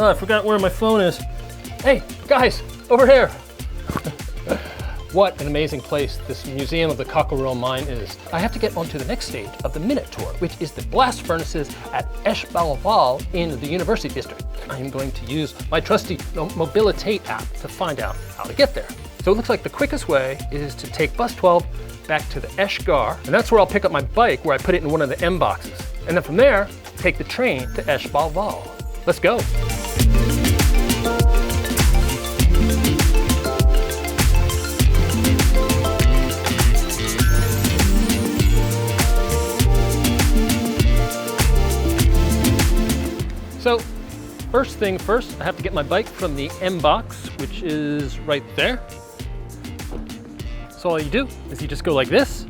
Oh, I forgot where my phone is. Hey, guys, over here. What an amazing place this Museum of the Cockerel Mine is. I have to get onto the next stage of the Minett Tour, which is the blast furnaces at Esch2022 in the University District. I am going to use my trusty mobilité app to find out how to get there. So it looks like the quickest way is to take bus 12 back to the Esch Gar, and that's where I'll pick up my bike where I put it in one of the M boxes. And then from there, take the train to Esch2022. Let's go. So, first thing first, I have to get my bike from the M box, which is right there. So all you do is you just go like this,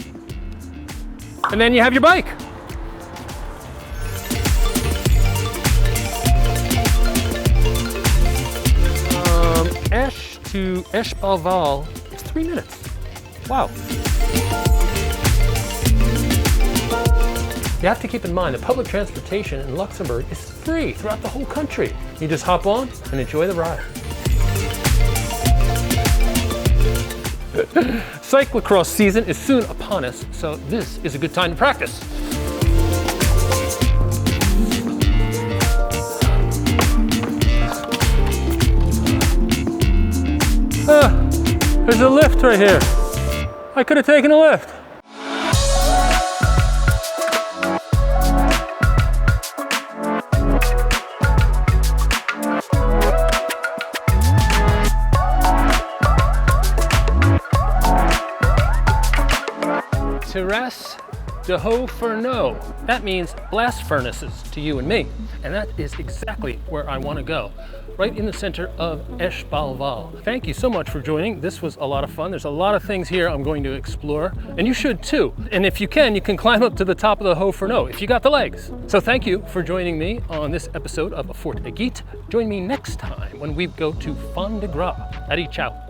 and then you have your bike. Esch to Esch2022, it's 3 minutes. Wow. You have to keep in mind that public transportation in Luxembourg is free throughout the whole country. You just hop on and enjoy the ride. Cyclocross season is soon upon us, so this is a good time to practice. There's a lift right here. I could have taken a lift. Terrasse de haut fourneau. That means blast furnaces to you and me. And that is exactly where I want to go, right in the center of Esch2022. Thank you so much for joining. This was a lot of fun. There's a lot of things here I'm going to explore, and you should too. And if you can climb up to the top of the haut fourneau if you got the legs. So thank you for joining me on this episode of FORT E GEET. Join me next time when we go to Fond de Gras. Allez, ciao.